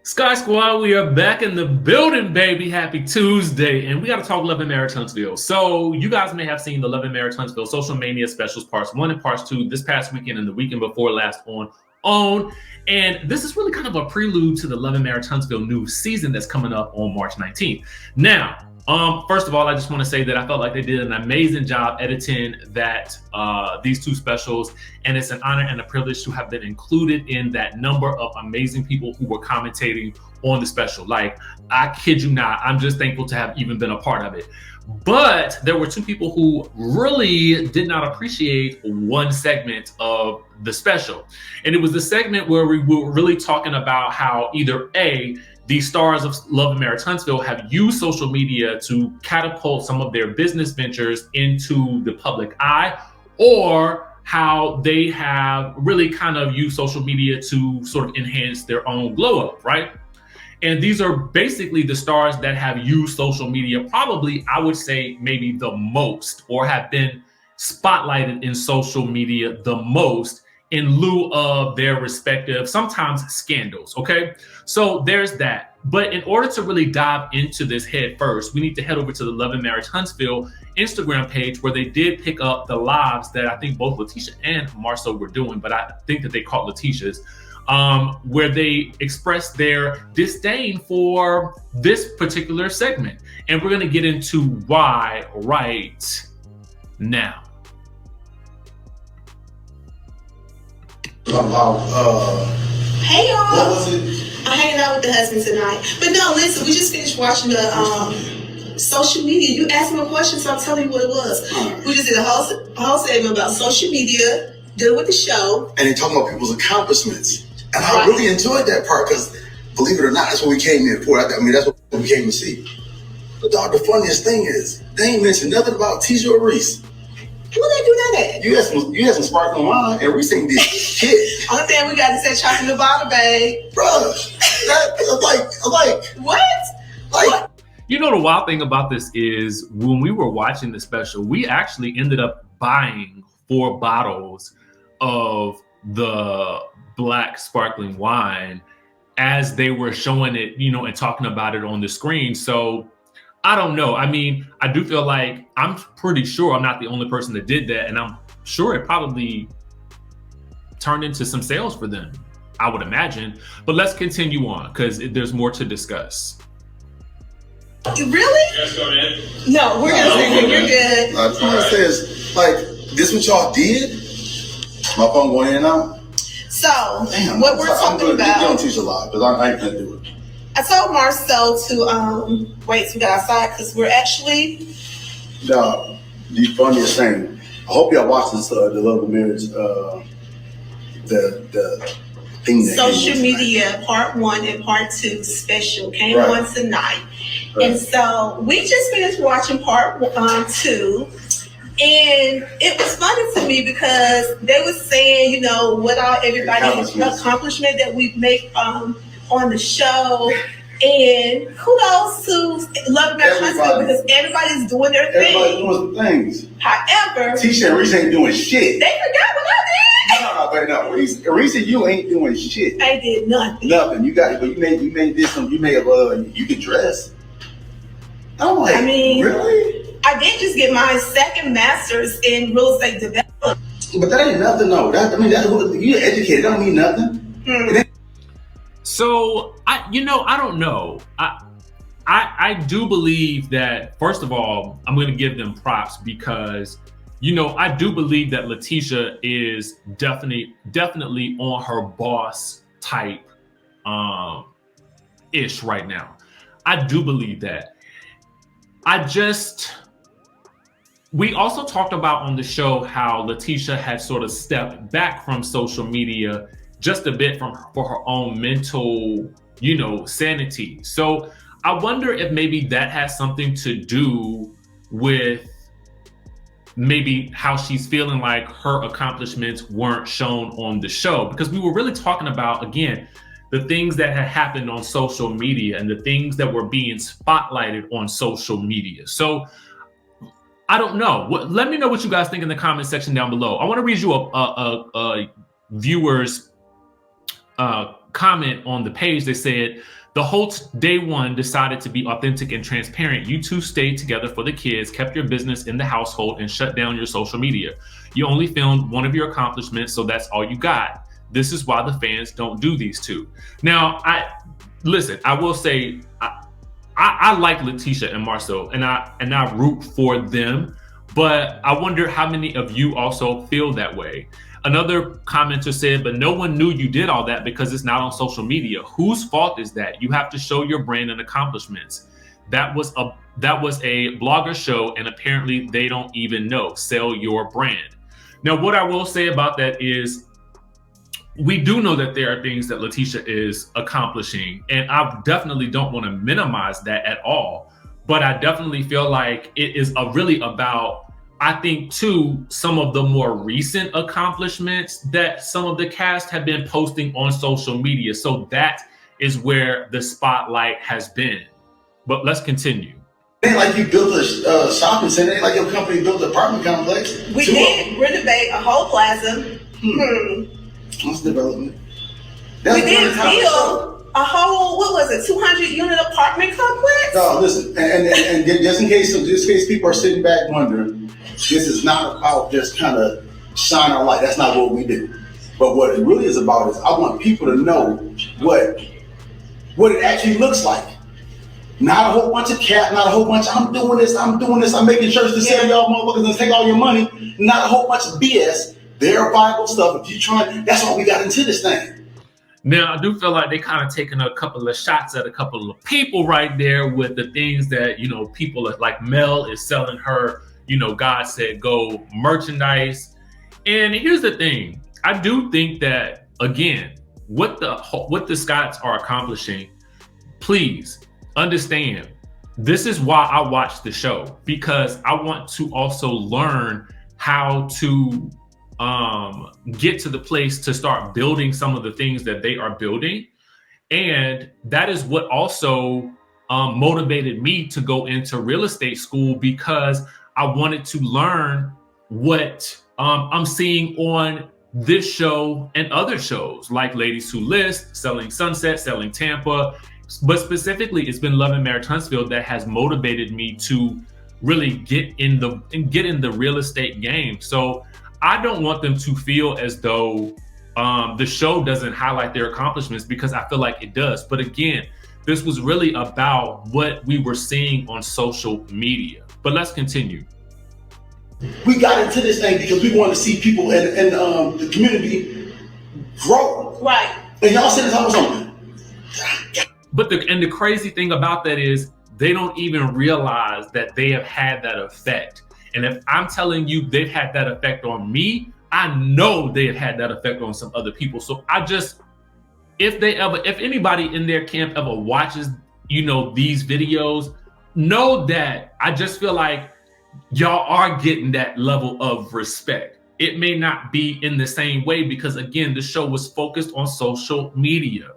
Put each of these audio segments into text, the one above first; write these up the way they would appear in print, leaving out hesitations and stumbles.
Skye Squad, we are back in the building, baby. Happy Tuesday. And we got to talk Love and Marriage Huntsville. So you guys may have seen the Love and Marriage Huntsville Social Mania specials, parts 1 and parts 2, this past weekend and the weekend before last on OWN. And this is really kind of a prelude to the Love and Marriage Huntsville new season that's coming up on March 19th. Now, first of all, I just want to say that I felt like they did an amazing job editing these two specials, and it's an honor and a privilege to have been included in that number of amazing people who were commentating on the special. Like, I kid you not, I'm just thankful to have even been a part of it. But there were two people who really did not appreciate one segment of the special, and it was the segment where we were really talking about how either A, the stars of Love and Marriage Huntsville have used social media to catapult some of their business ventures into the public eye, or how they have really kind of used social media to sort of enhance their own glow up, right? And these are basically the stars that have used social media probably, I would say, maybe the most, or have been spotlighted in social media the most in lieu of their respective, sometimes scandals, okay? So there's that. But in order to really dive into this head first, we need to head over to the Love and Marriage Huntsville Instagram page, where they did pick up the lives that I think both LATISHA and MARSAU were doing, but I think that they caught LATISHA's, where they expressed their disdain for this particular segment. And we're gonna get into why right now. Hey y'all. What was it? I'm hanging out with the husband tonight. But no, listen, we just finished watching the social media. You asked me a question, so I'm telling you what it was. We just did a whole segment about social media, dealing with the show. And they talking about people's accomplishments. And I really enjoyed that part, because believe it or not, that's what we came here for. I mean, that's what we came to see. But dog, the funniest thing is, they ain't mentioned nothing about Tisha or Reese. What they do that at? You had some sparkling wine, and Reese ain't did shit. Only thing we got to say, chocolate in the bottle, babe. Bruh, What? Like, you know, the wild thing about this is when we were watching the special, we actually ended up buying 4 bottles of the black sparkling wine as they were showing it, you know, and talking about it on the screen. So I don't know. I mean, I do feel like, I'm pretty sure I'm not the only person that did that. And I'm sure it probably turned into some sales for them, I would imagine. But let's continue on, because there's more to discuss. Really? Yes, go ahead. No, we're going to say you're good. I just want to say is, like, this what y'all did? My phone going in and out? So, Damn, what we're talking about. You don't teach a lot, because I ain't gonna do it. I told MARSAU to wait till we got outside, because we're actually. Dog, the funniest thing. I hope y'all watch this, the Love and Marriage, the thing that Social media part 1 and part 2 special came Right. on tonight. Right. And so we just finished watching part 2. And it was funny to me because they were saying, you know, what all everybody's accomplishment that we make on the show. And kudos to Love and Marriage Huntsville, because everybody's doing their thing. Everybody's doing some things. However, Tisha and Reese ain't doing shit. they forgot what I did. No, Reese, you ain't doing shit. I did nothing. Nothing. You got, but you made this some. You may have, you can dress. I'm like, I mean, really? I did just get my second master's in real estate development. But that ain't nothing, though. You're educated. That don't mean nothing. So I don't know. I do believe that, first of all, I'm going to give them props, because, you know, I do believe that LATISHA is definitely on her boss type ish right now. I do believe that. We also talked about on the show how LATISHA had sort of stepped back from social media just a bit for her own mental, you know, sanity. So I wonder if maybe that has something to do with maybe how she's feeling like her accomplishments weren't shown on the show, because we were really talking about, again, the things that had happened on social media and the things that were being spotlighted on social media. So I don't know. Let me know what you guys think in the comment section down below. I want to read you a viewer's comment on the page. They said, the Holtz day one decided to be authentic and transparent. You two stayed together for the kids, kept your business in the household, and shut down your social media. You only filmed one of your accomplishments, so that's all you got. This is why the fans don't do these two. Now, I will say, I like LATISHA and MARSAU, and I root for them, but I wonder how many of you also feel that way. Another commenter said, but no one knew you did all that because it's not on social media. Whose fault is that? You have to show your brand and accomplishments. That was a blogger show, and apparently they don't even know. Sell your brand. Now, what I will say about that is, we do know that there are things that LATISHA is accomplishing, and I definitely don't want to minimize that at all. But I definitely feel like it is really about, I think, too, some of the more recent accomplishments that some of the cast have been posting on social media. So that is where the spotlight has been. But let's continue. It ain't like you built a shopping center. It ain't like your company built an apartment complex. We did renovate a whole plaza. That's development. We did build a whole, 200-unit apartment complex? No, listen, and just in case people are sitting back wondering, this is not about just kind of shine our light. That's not what we do. But what it really is about is, I want people to know what it actually looks like. Not a whole bunch of cap, not a whole bunch of, I'm doing this, I'm making shirts to sell y'all motherfuckers and take all your money. Not a whole bunch of BS, verifiable stuff. If you try, that's why we got into this thing. Now, I do feel like they kind of taking a couple of shots at a couple of people right there with the things that, people like Mel is selling her, God said go merchandise. And here's the thing. I do think that, again, what the Scotts are accomplishing, please understand, this is why I watch the show, because I want to also learn how to get to the place to start building some of the things that they are building. And that is what also motivated me to go into real estate school, because I wanted to learn what I'm seeing on this show and other shows like Ladies Who List, Selling Sunset, Selling Tampa. But specifically, it's been Love and Marriage Huntsville that has motivated me to really get in the real estate game. So I don't want them to feel as though the show doesn't highlight their accomplishments, because I feel like it does. But again, this was really about what we were seeing on social media. But let's continue. We got into this thing because we want to see people in the community grow. Right. And y'all said this all the time. But the crazy thing about that is, they don't even realize that they have had that effect. And if I'm telling you they've had that effect on me, I know they have had that effect on some other people. So if anybody in their camp ever watches, these videos, know that I just feel like y'all are getting that level of respect. It may not be in the same way, because again, the show was focused on social media.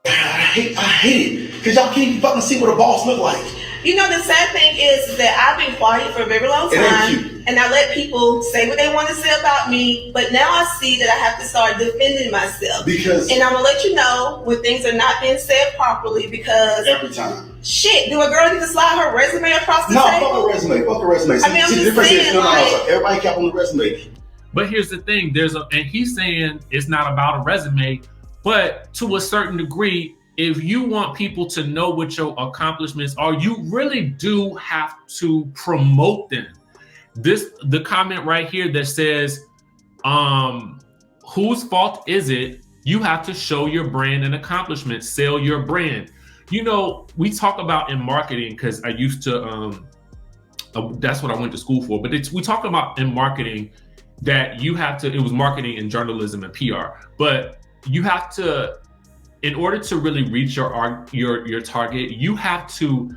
I hate it, because y'all can't even fucking see what a boss look like. The sad thing is that I've been quiet for a very long time, and I let people say what they want to say about me. But now I see that I have to start defending myself. And I'm gonna let you know when things are not being said properly, because every time. Shit, do a girl need to slide her resume across the table? No, fuck a resume. I mean, I'm just saying, everybody kept on the resume. But here's the thing, and he's saying it's not about a resume, but to a certain degree, if you want people to know what your accomplishments are, you really do have to promote them. The comment right here that says, whose fault is it? You have to show your brand and accomplishments, sell your brand. We talk about in marketing, because I used to, that's what I went to school for, but we talk about in marketing that you have to, it was marketing and journalism and PR, but you have to, in order to really reach your target, you have to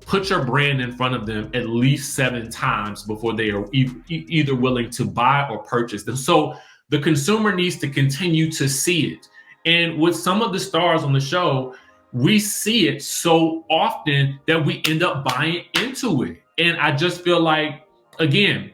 put your brand in front of them at least 7 times before they are either willing to buy or purchase them. So the consumer needs to continue to see it. And with some of the stars on the show, we see it so often that we end up buying into it. And I just feel like, again,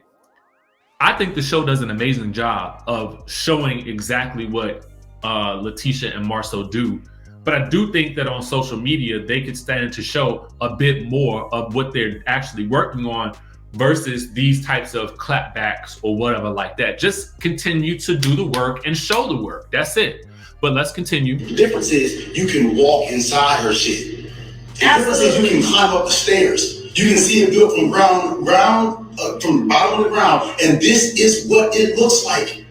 I think the show does an amazing job of showing exactly what LATISHA and MARSAU do. But I do think that on social media, they could stand to show a bit more of what they're actually working on versus these types of clapbacks or whatever like that. Just continue to do the work and show the work. That's it. But let's continue. The difference is you can walk inside her shit. The difference is you can climb up the stairs. You can see it built from from the bottom of the ground. And this is what it looks like.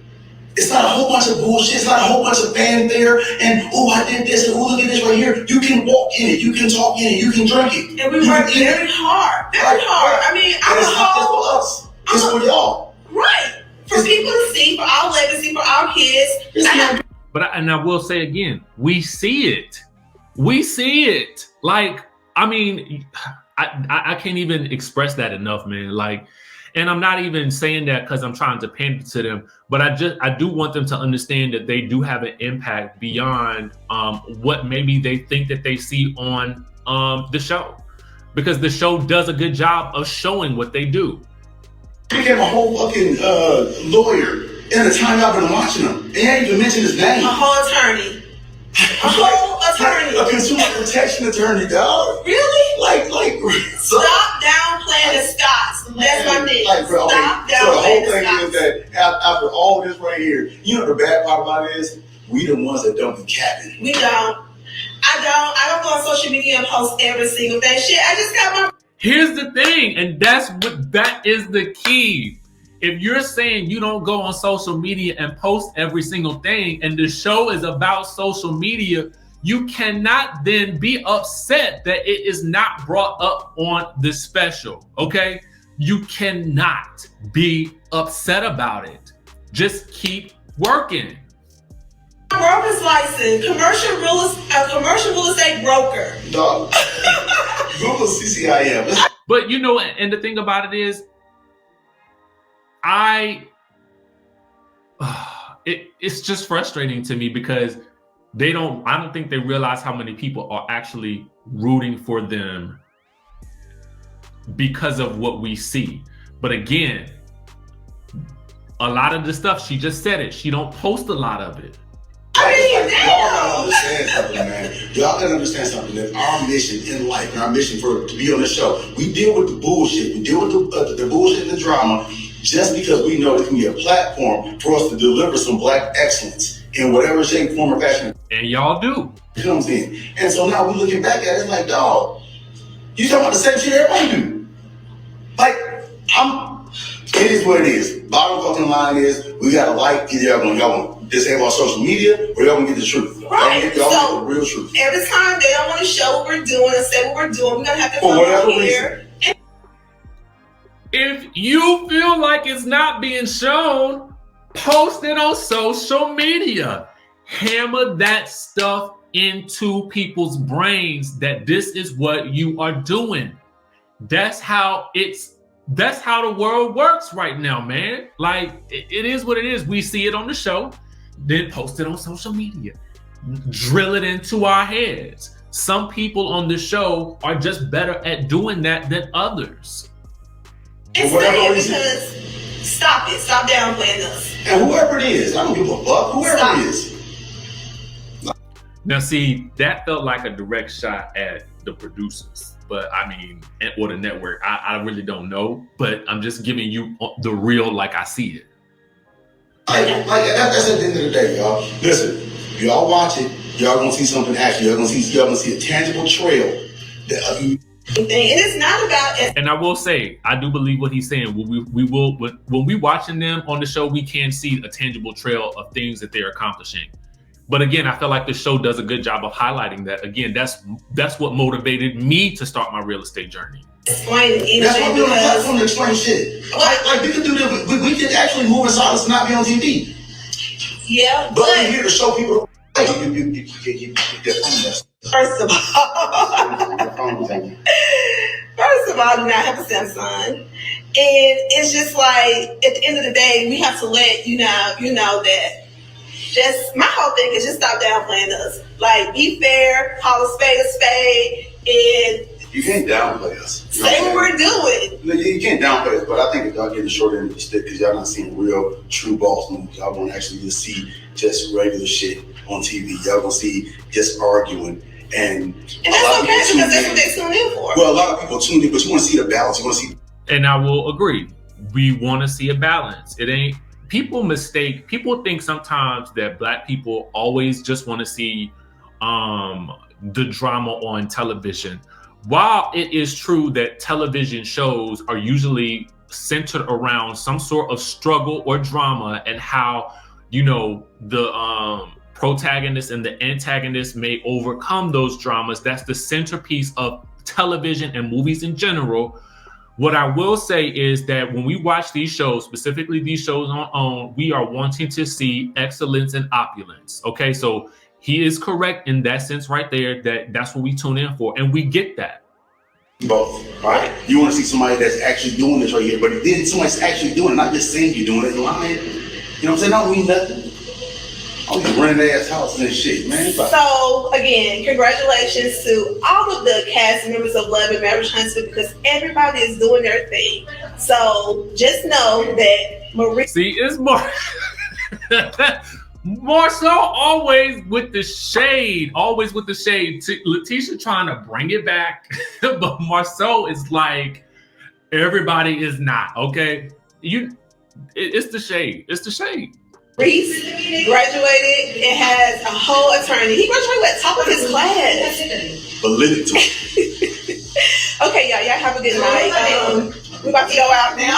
It's not a whole bunch of bullshit. It's not a whole bunch of fanfare and, oh, I did this and, oh, look at this right here. You can walk in it. You can talk in it. You can drink it. And we work very hard. Very hard. I mean, it's not just for us. It's for y'all. Right. For people to see, for our legacy, for our kids. But I will say again, we see it. We see it. Like, I mean, I can't even express that enough, man. Like, and I'm not even saying that because I'm trying to pander to them, but I do want them to understand that they do have an impact beyond what maybe they think that they see on the show, because the show does a good job of showing what they do. He became a whole fucking lawyer in the time I've been watching him. They ain't even mentioned his name. A whole attorney. A whole attorney. A consumer protection attorney, dog. Really? Like. Stop downplaying the Scotts. That's my thing. Like, bro, Stop okay. So the whole downplaying the thing Scotts. is that after all this right here, you know the bad part about it is we the ones that don't be capping. We don't. I don't go on social media and post every single thing. Shit, I just got my. Here's the thing, and that is the key. If you're saying you don't go on social media and post every single thing, and the show is about social media, you cannot then be upset that it is not brought up on the special, okay? You cannot be upset about it. Just keep working. Broker's license, commercial real estate broker. Dog. Google CCIM. But you know, and the thing about it is, it's just frustrating to me because I don't think they realize how many people are actually rooting for them because of what we see. But again, a lot of the stuff, she just said it, she don't post a lot of it. Y'all gotta understand something, man. Y'all gotta understand something. That our mission in life and our mission to be on the show, we deal with the bullshit. We deal with the bullshit and the drama just because we know it can be a platform for us to deliver some black excellence in whatever shape, form, or fashion. And y'all do. Comes in. And so now we're looking back at it like, dog, you talking about the same shit everybody do. Like, it is what it is. Bottom fucking line is, we gotta like, either y'all gonna disable our social media or y'all gonna get the truth. Right. Y'all So, get the real truth. Every time they don't want to show what we're doing and say what we're doing, we're gonna have to For come whatever on here. If you feel like it's not being shown, post it on social media. Hammer that stuff into people's brains that this is what you are doing. That's how the world works right now, man. Like, it is what it is. We see it on the show, then post it on social media. Drill it into our heads. Some people on the show are just better at doing that than others. It's sad because stop it. Stop downplaying us. And whoever it is, I don't give a fuck. Whoever it is. Now, see, that felt like a direct shot at the producers, but I mean, or the network. I really don't know, but I'm just giving you the real like I see it. That's at the end of the day, y'all. Listen, y'all watch it, y'all gonna see something actually. Y'all gonna see a tangible trail. And it's not about. And I will say, I do believe what he's saying. When we watching them on the show, we can see a tangible trail of things that they're accomplishing. But again, I feel like the show does a good job of highlighting that. Again, that's what motivated me to start my real estate journey. Explain That's why we're on a platform to explain shit. Like we can do this. We can actually move in silence and not be on TV. Yeah, but we're here to show people. You First of all, do not have a Samsung. And it's just like, at the end of the day, we have to let you know that just, my whole thing is just stop downplaying us. Like, be fair, call a spade, and You can't downplay us. Say what we're doing. No, you can't downplay us, but I think y'all getting the short end of the stick because y'all not seeing real, true boss moves. Y'all want to actually just see just regular shit on TV. Y'all gonna see just arguing. And that's okay because that's what they tune in for. Well, a lot of people tune in, but you want to see the balance. You want to see. And I will agree. We want to see a balance. It ain't, people think sometimes that Black people always just want to see the drama on television. While it is true that television shows are usually centered around some sort of struggle or drama and how, you know, the protagonist and the antagonist may overcome those dramas, that's the centerpiece of television and movies in general. What I will say is that when we watch these shows, specifically these shows on OWN, we are wanting to see excellence and opulence. Okay, so he is correct in that sense right there, that's what we tune in for, and we get that. Both, right? You want to see somebody that's actually doing this right here, but then somebody's actually doing it, not just saying you're doing it, lying. You know what I'm saying? Don't mean nothing. I'm just running ass houses and shit, man. So again, congratulations to all of the cast members of Love and Marriage Huntsville because everybody is doing their thing. So just know that Marie. See, it's more. MARSAU always with the shade, LATISHA trying to bring it back, but MARSAU is like, everybody is not, okay? It's the shade. It's the shade. Reese graduated and has a whole attorney. He graduated at top of his class. Validity. Okay, y'all have a good night. We're about to go out now.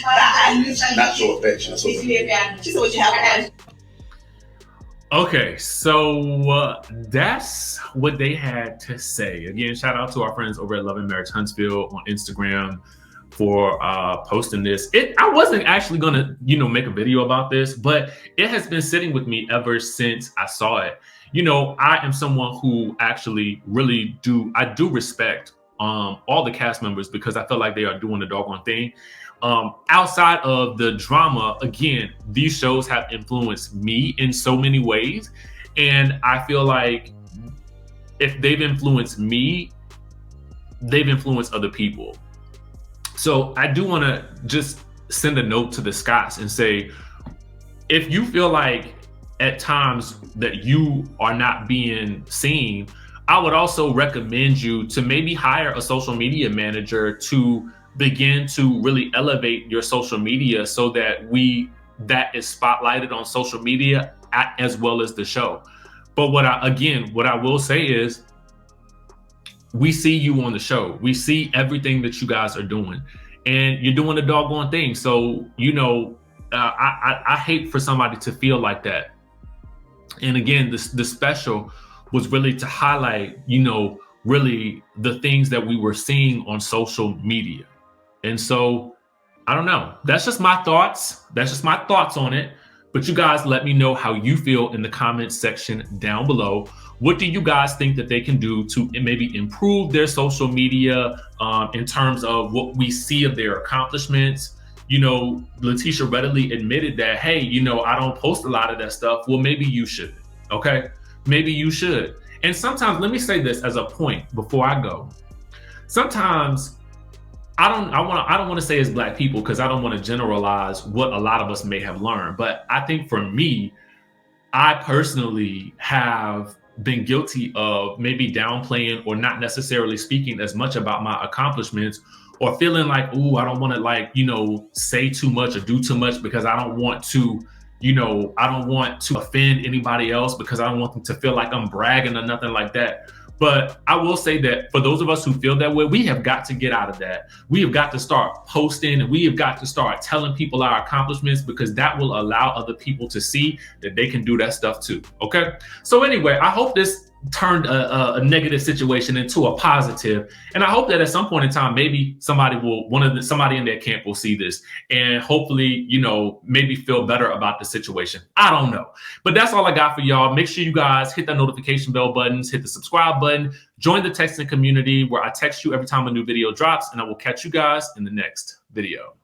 Bye. Not so affectionate. She said what you have. Okay, so that's what they had to say. Again, shout out to our friends over at Love and Marriage Huntsville on Instagram for posting this. I wasn't actually gonna, make a video about this, but it has been sitting with me ever since I saw it. I am someone who actually really do respect all the cast members because I feel like they are doing the doggone thing. Outside of the drama, again, these shows have influenced me in so many ways. And I feel like if they've influenced me, they've influenced other people. So I do want to just send a note to the Scotts and say, if you feel like at times that you are not being seen, I would also recommend you to maybe hire a social media manager to begin to really elevate your social media so that that is spotlighted on social media as well as the show. But what I will say is, we see you on the show. We see everything that you guys are doing, and you're doing the doggone thing. So, I hate for somebody to feel like that. And again, the special was really to highlight, really the things that we were seeing on social media. And so, I don't know. That's just my thoughts. That's just my thoughts on it. But you guys let me know how you feel in the comments section down below. What do you guys think that they can do to maybe improve their social media in terms of what we see of their accomplishments? LATISHA readily admitted that, hey, I don't post a lot of that stuff. Well, maybe you should. Okay, maybe you should. And sometimes, let me say this as a point before I go. Sometimes I don't want to say as Black people, because I don't want to generalize what a lot of us may have learned. But I think for me, I personally have been guilty of maybe downplaying or not necessarily speaking as much about my accomplishments, or feeling like, ooh, I don't want to say too much or do too much because I don't want to, offend anybody else, because I don't want them to feel like I'm bragging or nothing like that. But I will say that for those of us who feel that way, we have got to get out of that. We have got to start posting, and we have got to start telling people our accomplishments, because that will allow other people to see that they can do that stuff too. Okay. So anyway, I hope this turned a negative situation into a positive. And I hope that at some point in time, maybe somebody in their camp will see this and hopefully, maybe feel better about the situation. I don't know, but that's all I got for y'all. Make sure you guys hit that notification bell buttons, hit the subscribe button, join the texting community where I text you every time a new video drops, and I will catch you guys in the next video.